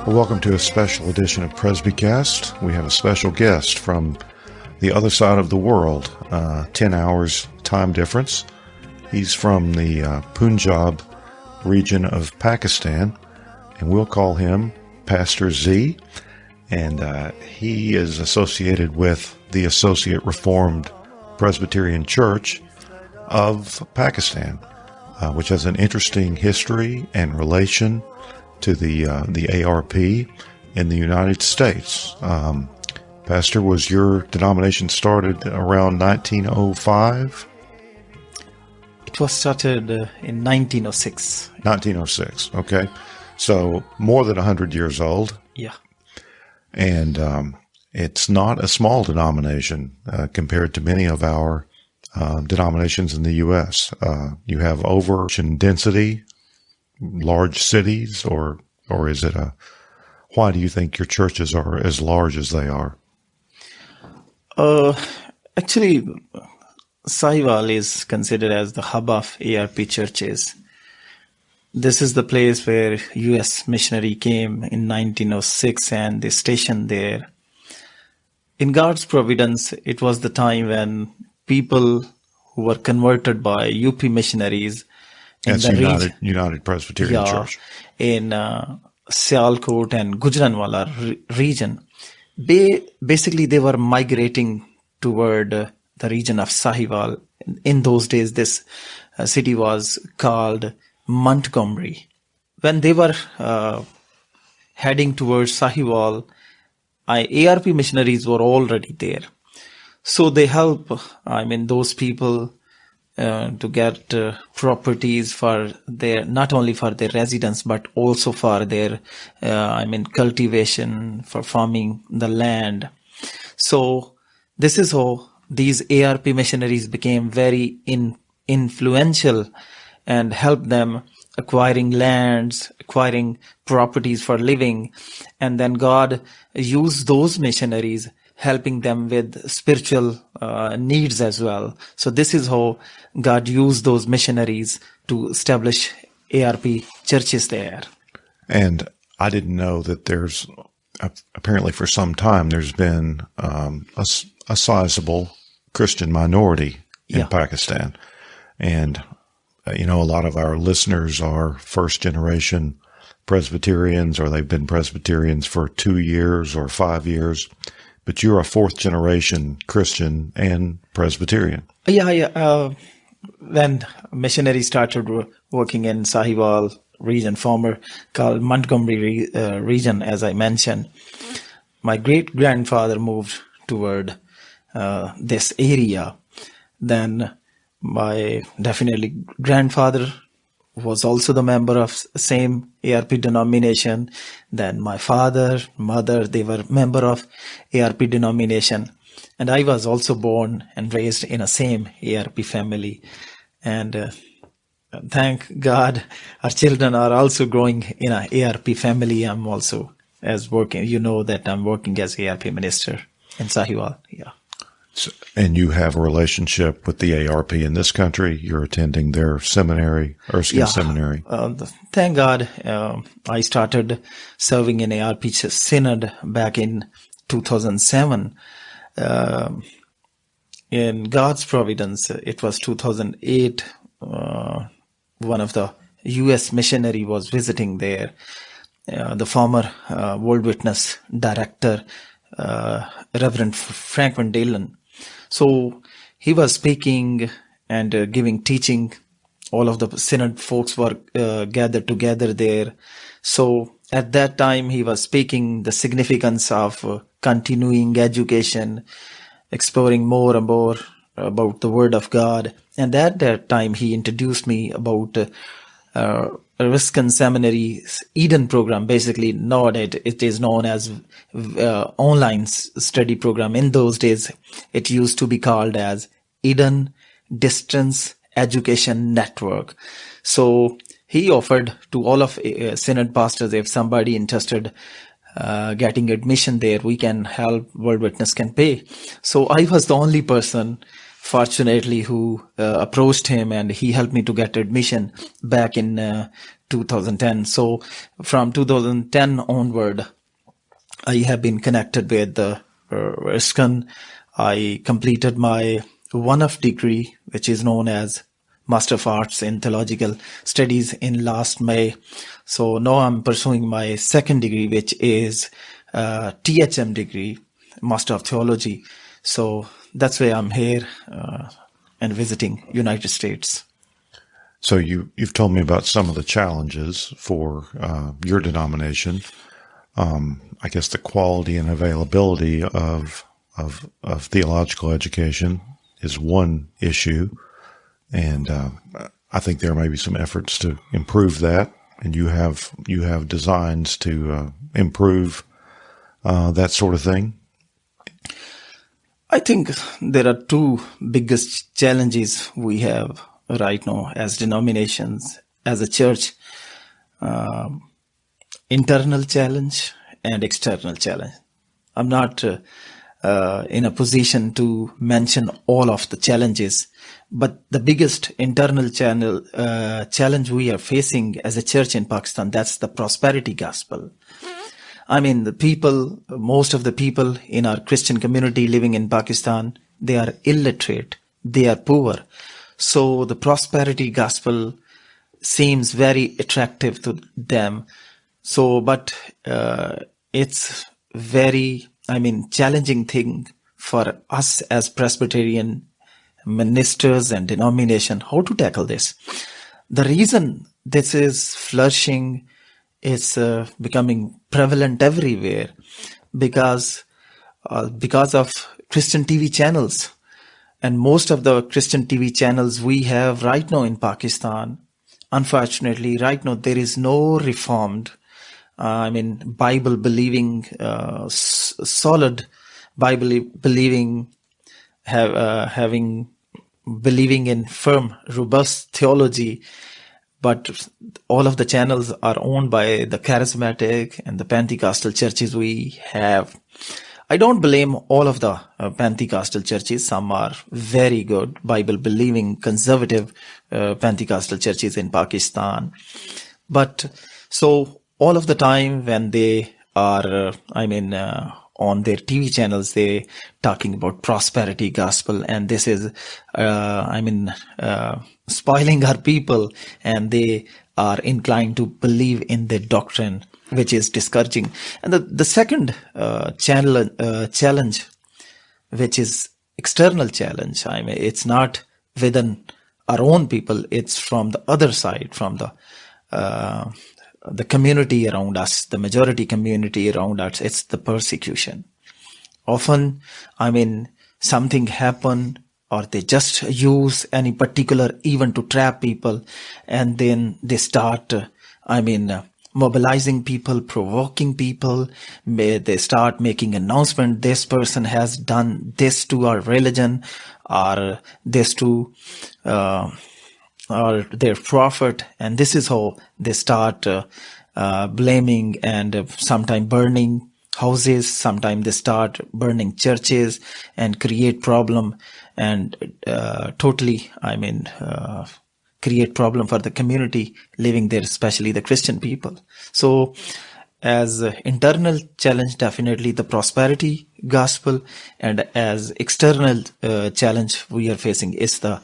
Well, welcome to a special edition of Presbycast. We have a special guest from the other side of the world, 10 hours time difference. He's from the Punjab region of Pakistan, and we'll call him Pastor Z. And he is associated with the Associate Reformed Presbyterian Church of Pakistan, which has an interesting history and relation to the ARP in the United States. Pastor, was your denomination started around 1905? It was started in 1906. 1906, okay. So more than 100 years old. Yeah. And it's not a small denomination compared to many of our denominations in the U.S. You have over density, large cities, or is it why do you think your churches are as large as they are? Actually, Sahiwal is considered as the hub of ARP churches. This is the place where U.S. missionary came in 1906 and they stationed there. In God's providence, it was the time when people who were converted by UP missionaries in the United Presbyterian Church in Sialkot and Gujranwala region. Basically, they were migrating toward the region of Sahiwal. In those days, this city was called Montgomery. When they were heading towards Sahiwal, ARP missionaries were already there. So they help, those people to get properties for their, not only for their residence, but also for their, cultivation, for farming the land. So this is how these ARP missionaries became very influential and helped them acquiring lands, acquiring properties for living. And then God used those missionaries, helping them with spiritual needs as well. So this is how God used those missionaries to establish ARP churches there. And I didn't know that there's, apparently for some time, there's been a sizable Christian minority in Pakistan. And, a lot of our listeners are first generation Presbyterians, or they've been Presbyterians for 2 years or 5 years. But you're a fourth generation Christian and Presbyterian. Yeah. When missionaries started working in Sahiwal region, former called Montgomery region, as I mentioned, my great-grandfather moved toward this area. Then my definitely grandfather was also the member of same ARP denomination. Then my father, mother, they were member of ARP denomination. And I was also born and raised in a same ARP family. And thank God, our children are also growing in an ARP family. I'm also as working, that I'm working as ARP minister in Sahiwal. Yeah. So, and you have a relationship with the ARP in this country. You're attending their seminary, Erskine Seminary. Thank God, I started serving in ARP Synod back in 2007. In God's providence, it was 2008. One of the U.S. missionary was visiting there. The former World Witness director, Reverend Franklin Dillon. So he was speaking and giving teaching. All of the synod folks were gathered together there. So at that time, he was speaking the significance of continuing education, exploring more and more about the Word of God. And at that time, he introduced me about Erskine Seminary's Eden program. Basically, nowadays it is known as online study program. In those days, it used to be called as Eden Distance Education Network. So he offered to all of synod pastors, if somebody interested getting admission there, we can help, World Witness can pay. So I was the only person, fortunately, who approached him, and he helped me to get admission back in 2010. So from 2010 onward, I have been connected with the ISKCON. I completed my 1F degree, which is known as Master of Arts in Theological Studies, in last May. So now I'm pursuing my second degree, which is THM degree, Master of Theology. So that's why I'm here and visiting United States. So you've told me about some of the challenges for your denomination. I guess the quality and availability of theological education is one issue, and I think there may be some efforts to improve that. And you have designs to improve that sort of thing. I think there are two biggest challenges we have right now as denominations, as a church. Internal challenge and external challenge. I'm not in a position to mention all of the challenges, but the biggest internal challenge we are facing as a church in Pakistan, that's the prosperity gospel. I mean, most of the people in our Christian community living in Pakistan, they are illiterate, they are poor. So the prosperity gospel seems very attractive to them. So, but it's very, challenging thing for us as Presbyterian ministers and denomination, how to tackle this. The reason this is flourishing, it's becoming prevalent everywhere because of Christian TV channels. And most of the Christian TV channels we have right now in Pakistan, unfortunately, right now there is no reformed, Bible believing, solid Bible believing, believing in firm, robust theology. But all of the channels are owned by the charismatic and the Pentecostal churches we have. I don't blame all of the Pentecostal churches. Some are very good, Bible-believing, conservative Pentecostal churches in Pakistan. But so all of the time when they are, on their TV channels, they talking about prosperity gospel, and this is, spoiling our people, and they are inclined to believe in the doctrine, which is discouraging. And the second challenge, which is external challenge, it's not within our own people, it's from the other side, from the community around us, the majority community around us. It's the persecution. Often, something happen, or they just use any particular event to trap people, and then they start, mobilizing people, provoking people. They start making announcement, this person has done this to our religion, or this to or their prophet, and this is how they start blaming and sometimes burning houses. Sometimes they start burning churches and create problem, and totally, create problem for the community living there, especially the Christian people. So as internal challenge, definitely the prosperity gospel, and as external challenge we are facing is the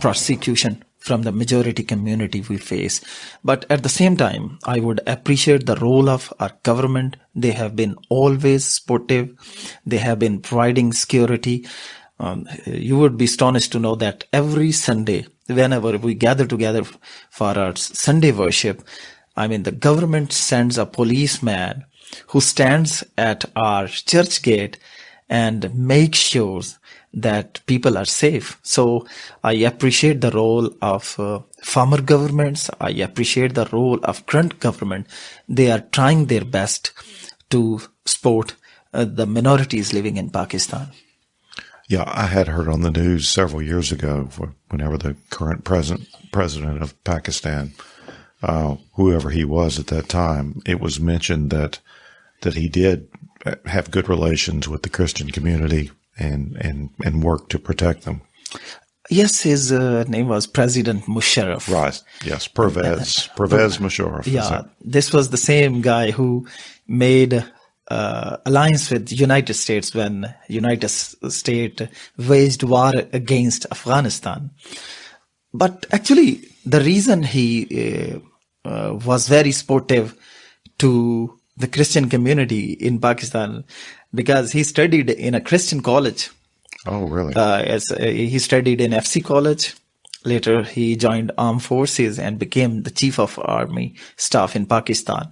persecution from the majority community we face. But at the same time, I would appreciate the role of our government. They have been always supportive. They have been providing security. You would be astonished to know that every Sunday, whenever we gather together for our Sunday worship, the government sends a policeman who stands at our church gate and makes sure that people are safe. So I appreciate the role of former governments. I appreciate the role of current government. They are trying their best to support the minorities living in Pakistan. Yeah, I had heard on the news several years ago, whenever the current president of Pakistan, whoever he was at that time, it was mentioned that he did have good relations with the Christian community and work to protect them. Yes, his name was President Musharraf. Right. Yes. Pervez Musharraf. Yeah, this was the same guy who made alliance with United States when United States waged war against Afghanistan. But actually, the reason he was very supportive to the Christian community in Pakistan, because he studied in a Christian college. Oh, really? He studied in FC College. Later, he joined armed forces and became the chief of army staff in Pakistan.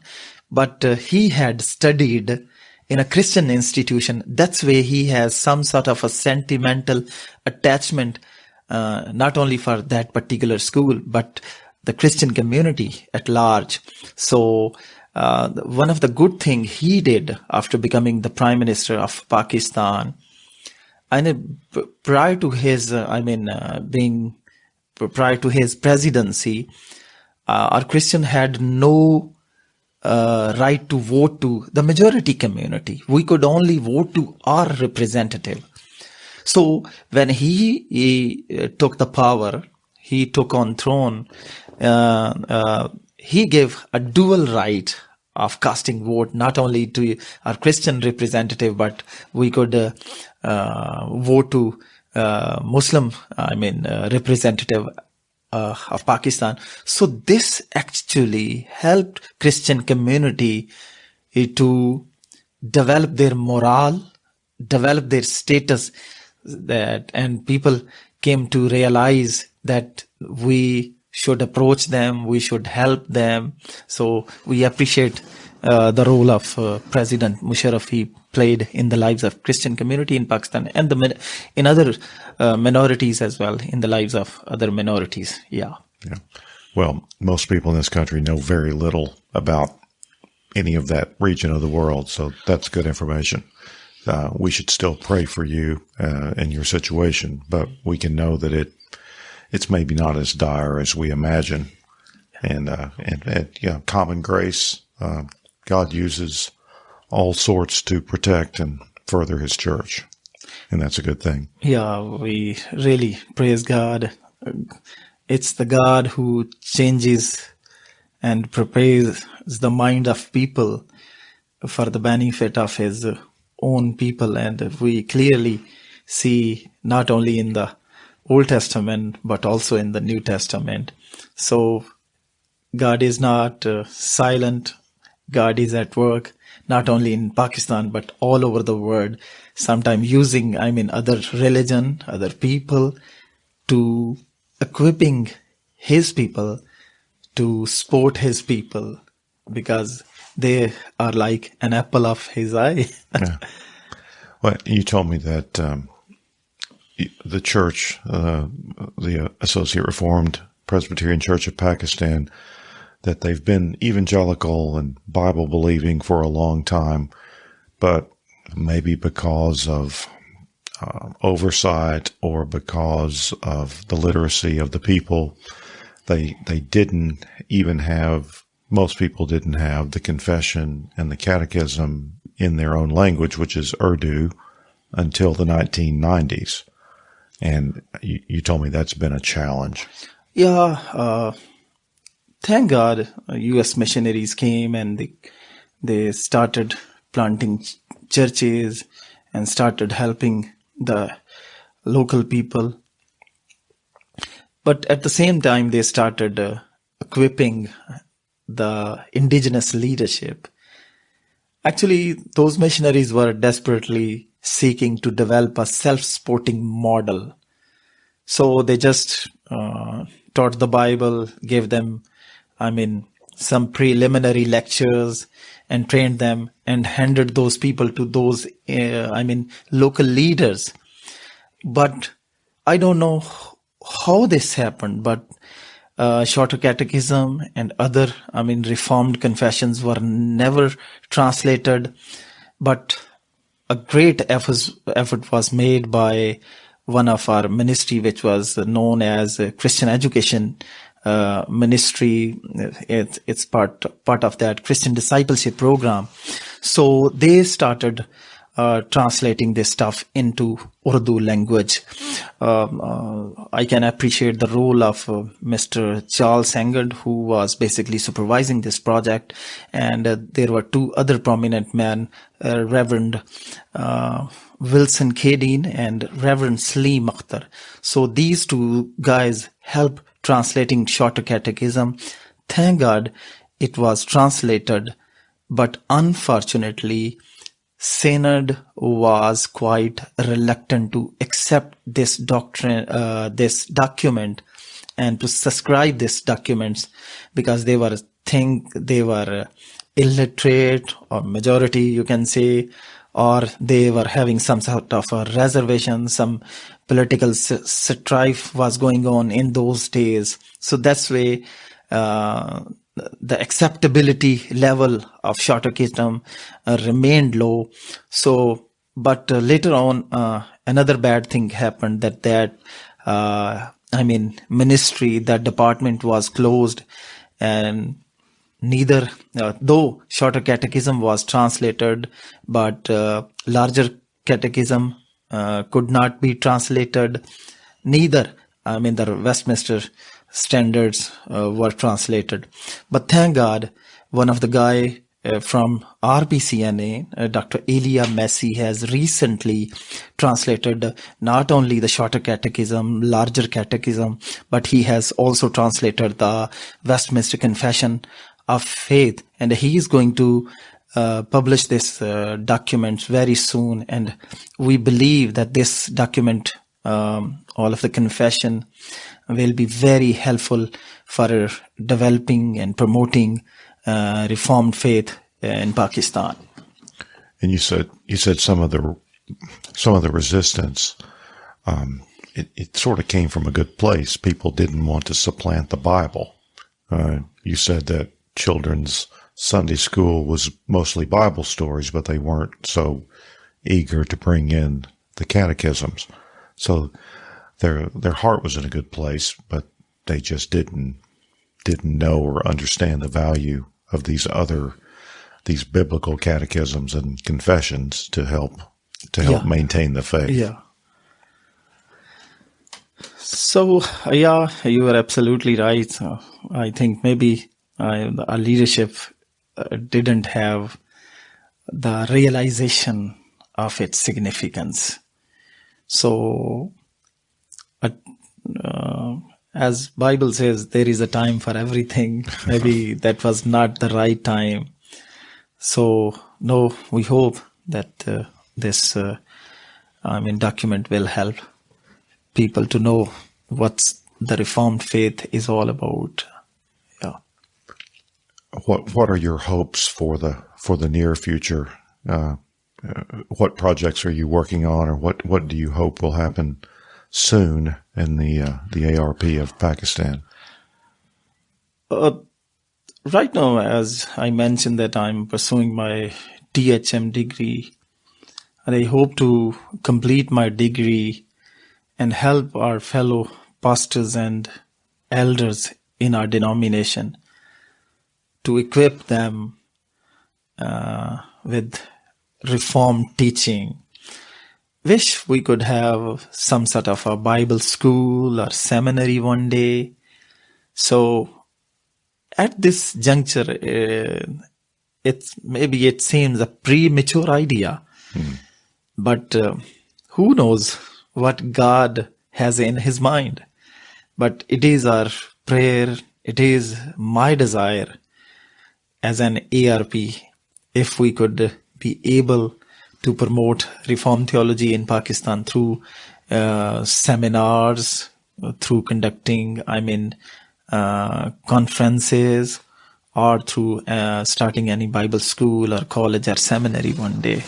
But he had studied in a Christian institution. That's why he has some sort of a sentimental attachment, not only for that particular school, but the Christian community at large. So one of the good things he did after becoming the Prime Minister of Pakistan, and prior to his, prior to his presidency, our Christian had no right to vote to the majority community. We could only vote to our representative. So when he took the power, he took on throne, he gave a dual right of casting vote, not only to our Christian representative, but we could vote to Muslim, representative of Pakistan. So this actually helped Christian community to develop their morale, develop their status, and people came to realize that we should approach them, we should help them. So we appreciate the role of President Musharraf he played in the lives of Christian community in Pakistan and in other minorities as well, in the lives of other minorities. Yeah. Well, most people in this country know very little about any of that region of the world, so that's good information. We should still pray for you and your situation, but we can know that it's maybe not as dire as we imagine. And common grace, God uses all sorts to protect and further his church. And that's a good thing. Yeah, we really praise God. It's the God who changes and prepares the mind of people for the benefit of his own people. And we clearly see not only in the Old Testament, but also in the New Testament. So God is not silent. God is at work, not only in Pakistan, but all over the world, sometimes using, other religion, other people to equipping his people to support his people, because they are like an apple of his eye. Yeah. Well, you told me that the church, the Associate Reformed Presbyterian Church of Pakistan, that they've been evangelical and Bible believing for a long time, but maybe because of oversight or because of the literacy of the people, they didn't even have, most people didn't have the confession and the catechism in their own language, which is Urdu, until the 1990s. And you told me that's been a challenge. Yeah, thank God U.S. missionaries came and they started planting churches and started helping the local people. But at the same time, they started equipping the indigenous leadership. Actually, those missionaries were desperately seeking to develop a self-supporting model. So they just taught the Bible, gave them, some preliminary lectures and trained them and handed those people to those, local leaders. But I don't know how this happened, but Shorter Catechism and other, Reformed confessions were never translated. But a great effort was made by one of our ministry, which was known as Christian Education Ministry. It's part of that Christian discipleship program. So they started translating this stuff into Urdu language. I can appreciate the role of Mr. Charles Sangad, who was basically supervising this project, and there were two other prominent men, Reverend Wilson Kadeen and Reverend Slee Makhtar. So these two guys helped translating Shorter Catechism. Thank God it was translated, but unfortunately Synod was quite reluctant to accept this this document and to subscribe these documents, because they were illiterate, or majority you can say, or they were having some sort of a reservation. Some political strife was going on in those days. So that's why the acceptability level of Shorter Catechism remained low. So, but later on, another bad thing happened, that ministry, that department was closed, and neither, though Shorter Catechism was translated, but larger catechism could not be translated. Neither, the Westminster standards were translated. But thank God, one of the guy from RBCNA, Dr. Elia Messi, has recently translated not only the Shorter Catechism, larger catechism, but he has also translated the Westminster Confession of Faith, and he is going to publish this document very soon. And we believe that this document, all of the confession, will be very helpful for developing and promoting Reformed faith in Pakistan. And you said some of the resistance, it sort of came from a good place. People didn't want to supplant the Bible. You said that children's Sunday school was mostly Bible stories, but they weren't so eager to bring in the catechisms. So their heart was in a good place, but they just didn't know or understand the value of these biblical catechisms and confessions to help maintain the faith. Yeah. So yeah, you are absolutely right. I think maybe our leadership didn't have the realization of its significance. So, as Bible says, there is a time for everything. Maybe that was not the right time. So, no, we hope that this document will help people to know what the Reformed faith is all about. Yeah. What are your hopes for the near future? What projects are you working on, or what do you hope will happen soon in the ARP of Pakistan? Right now, as I mentioned, that I'm pursuing my THM degree, and I hope to complete my degree and help our fellow pastors and elders in our denomination to equip them with Reformed teaching. Wish we could have some sort of a Bible school or seminary one day. So at this juncture, it seems a premature idea, but who knows what God has in his mind. But it is our prayer, it is my desire as an ARP, if we could be able to promote Reformed theology in Pakistan through seminars, through conducting, conferences, or through starting any Bible school or college or seminary one day.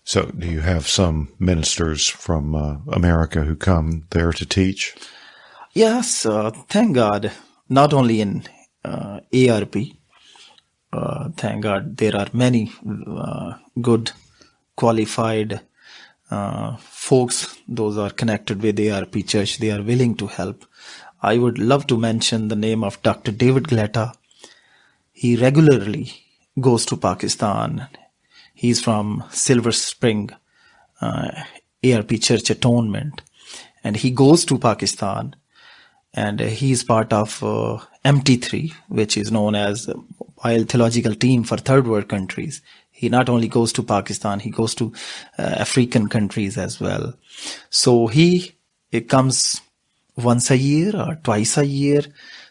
So do you have some ministers from America who come there to teach? Yes, thank God. Not only in ARP, thank God there are many good, qualified folks. Those are connected with ARP Church. They are willing to help. I would love to mention the name of Dr. David Gletta. He regularly goes to Pakistan. He's from Silver Spring, ARP Church Atonement. And he goes to Pakistan, and he's part of MT3, which is known as Wild Theological Team for Third World Countries. He not only goes to Pakistan, he goes to African countries as well. So it comes once a year or twice a year.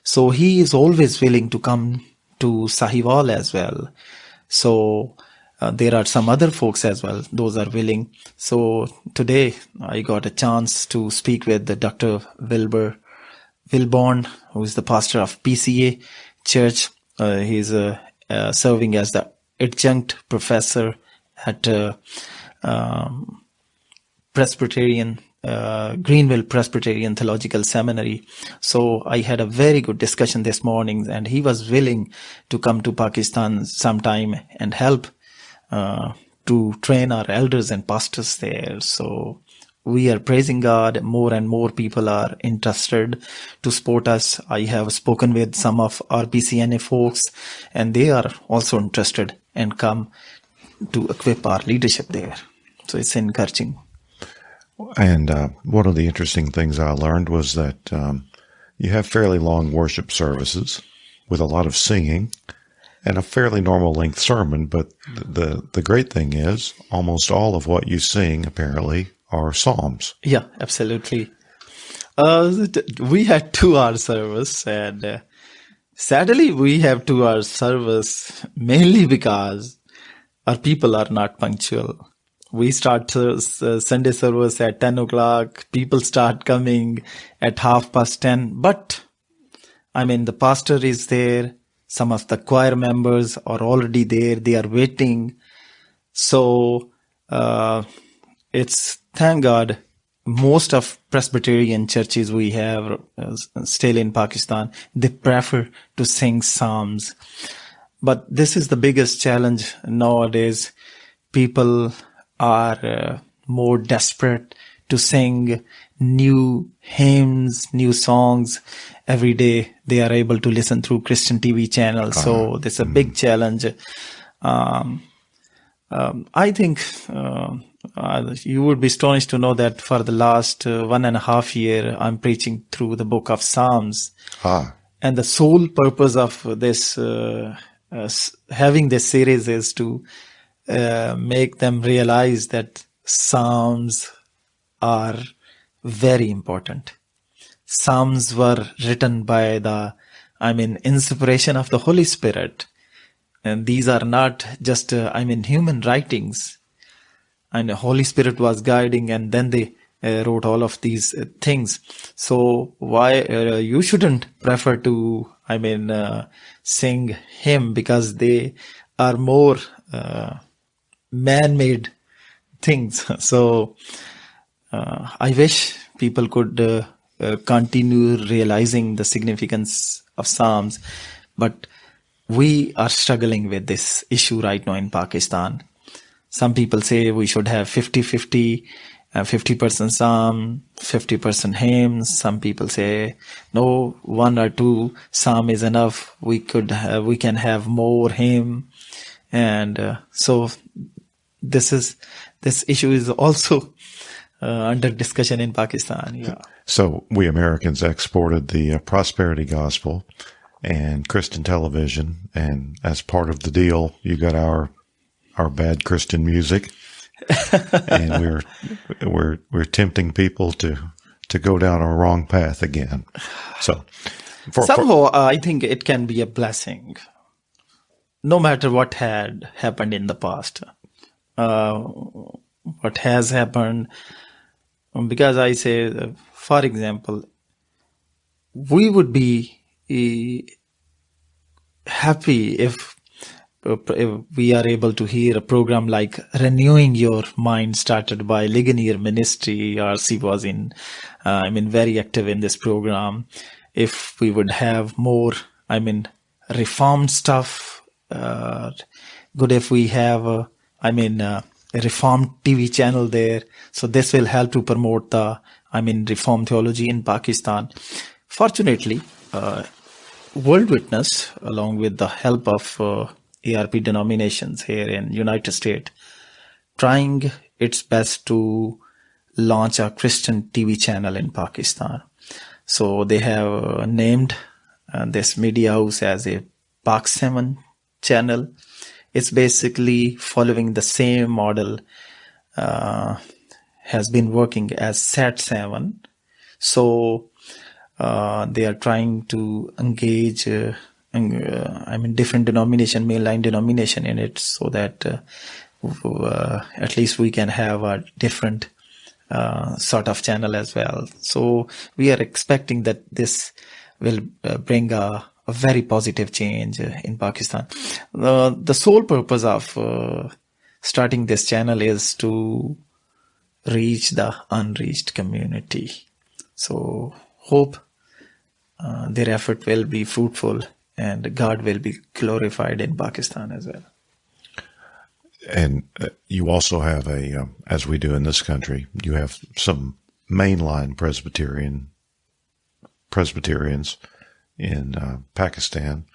So he is always willing to come to Sahiwal as well. So there are some other folks as well. Those are willing. So today I got a chance to speak with the Dr. Wilborn, who is the pastor of PCA Church. He's serving as the adjunct professor at Presbyterian Greenville Presbyterian Theological Seminary. So I had a very good discussion this morning, and he was willing to come to Pakistan sometime and help to train our elders and pastors there. So we are praising God. More and more people are interested to support us. I have spoken with some of our PCNA folks, and they are also interested and come to equip our leadership there. So it's encouraging. And one of the interesting things I learned was that you have fairly long worship services with a lot of singing and a fairly normal length sermon. But the great thing is almost all of what you sing apparently are psalms. Yeah, absolutely. We had 2-hour service, and sadly we have 2-hour service mainly because our people are not punctual. We start Sunday service at 10 o'clock. People start coming at 10:30. But, the pastor is there. Some of the choir members are already there. They are waiting. So, thank God, most of Presbyterian churches we have still in Pakistan, they prefer to sing psalms. But this is the biggest challenge nowadays. People are more desperate to sing new hymns, new songs. Every day they are able to listen through Christian TV channels. So there's a big challenge. I think you would be astonished to know that for the last 1.5 years, I'm preaching through the book of Psalms. And the sole purpose of this, having this series is to make them realize that Psalms are very important. Psalms were written by the inspiration of the Holy Spirit. And these are not just, human writings. And the Holy Spirit was guiding, and then they wrote all of these things. So why you shouldn't prefer to, sing hymn, because they are more man-made things. So I wish people could continue realizing the significance of Psalms, but we are struggling with this issue right now in Pakistan. Some people say we should have 50-50, 50% Psalm, 50% hymns. Some people say no, 1 or 2 Psalm is enough. We can have more hymn, and so this issue is also under discussion in Pakistan. Yeah. So we Americans exported the prosperity gospel and Christian television, and as part of the deal, you got our bad Christian music, and we're tempting people to go down a wrong path again. So somehow I think it can be a blessing, no matter what had happened in the past. What has happened, because I say, for example, we would be happy if we are able to hear a program like Renewing Your Mind, started by Ligonier Ministry. RC was very active in this program. If we would have more, reformed stuff, good if we have, a reformed TV channel there. So this will help to promote the, reformed theology in Pakistan. Fortunately, World Witness, along with the help of ARP denominations here in United States, trying its best to launch a Christian TV channel in Pakistan. So they have named this media house as a Pak 7 channel. It's basically following the same model has been working as Sat 7. So they are trying to engage different denomination, mainline denomination in it, so that at least we can have a different sort of channel as well. So we are expecting that this will bring a very positive change in Pakistan. The sole purpose of starting this channel is to reach the unreached community. So hope their effort will be fruitful and God will be glorified in Pakistan as well. And you also have as we do in this country, you have some mainline Presbyterians in Pakistan,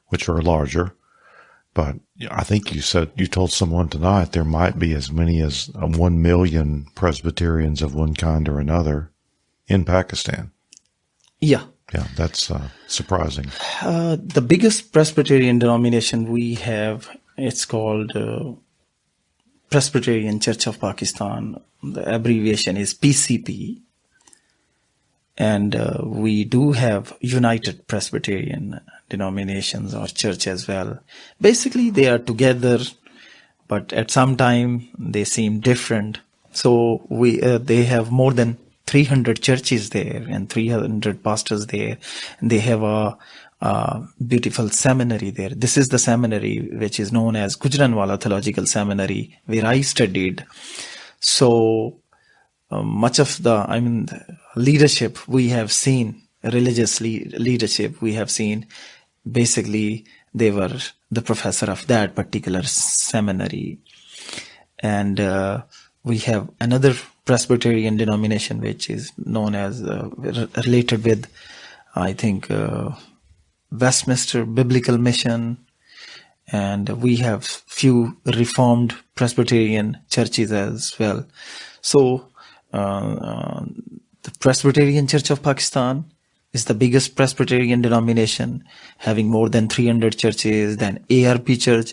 which are larger. But I think you told someone tonight there might be as many as 1 million Presbyterians of one kind or another in Pakistan. Yeah. Yeah, that's surprising. The biggest Presbyterian denomination we have, it's called Presbyterian Church of Pakistan. The abbreviation is PCP. And we do have United Presbyterian denominations or church as well. Basically, they are together, but at some time they seem different. So they have more than 300 churches there and 300 pastors there. And they have a beautiful seminary there. This is the seminary which is known as Gujranwala Theological Seminary, where I studied. So much of the leadership we have seen, religious leadership we have seen, basically they were the professor of that particular seminary. And we have another Presbyterian denomination which is known as related with, I think, Westminster Biblical Mission, and we have few Reformed Presbyterian churches as well. So the Presbyterian Church of Pakistan is the biggest Presbyterian denomination, having more than 300 churches. Then ARP Church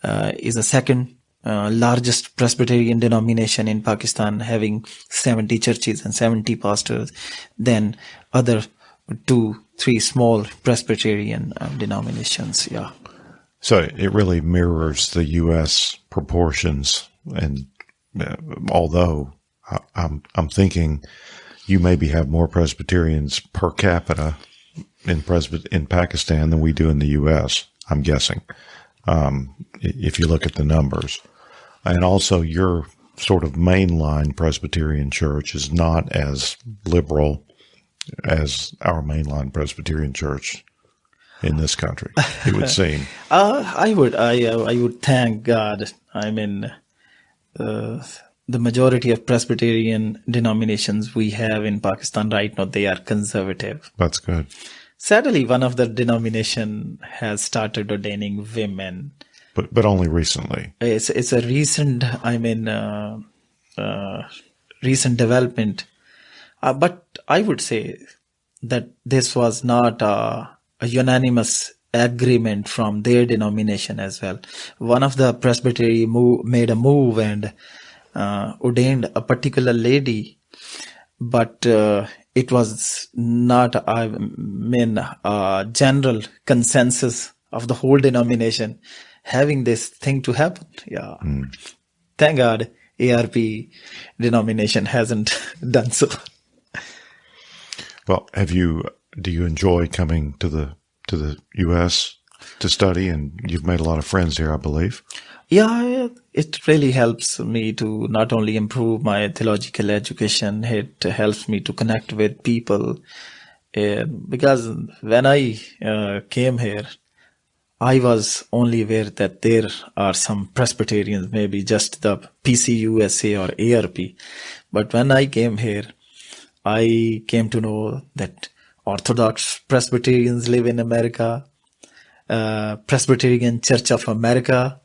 is the second largest Presbyterian denomination in Pakistan, having 70 churches and 70 pastors. Then other 2-3 small Presbyterian denominations. Yeah. So it really mirrors the U.S. proportions, and although I'm thinking you maybe have more Presbyterians per capita in Pakistan than we do in the U.S., I'm guessing, if you look at the numbers. And also your sort of mainline Presbyterian church is not as liberal as our mainline Presbyterian church in this country, it would seem. I would thank God. The majority of Presbyterian denominations we have in Pakistan right now, they are conservative. That's good. Sadly, one of the denomination has started ordaining women. But only recently. It's a recent, recent development. But I would say that this was not a unanimous agreement from their denomination as well. One of the Presbytery made a move and ordained a particular lady, but it was not a general consensus of the whole denomination having this thing to happen. Yeah. Thank God ARP denomination hasn't done so. Well, do you enjoy coming to the U.S. to study? And you've made a lot of friends here, I believe. Yeah, it really helps me to not only improve my theological education, it helps me to connect with people. Because when I came here, I was only aware that there are some Presbyterians, maybe just the PCUSA or ARP. But when I came here, I came to know that Orthodox Presbyterians live in America. Presbyterian Church of America,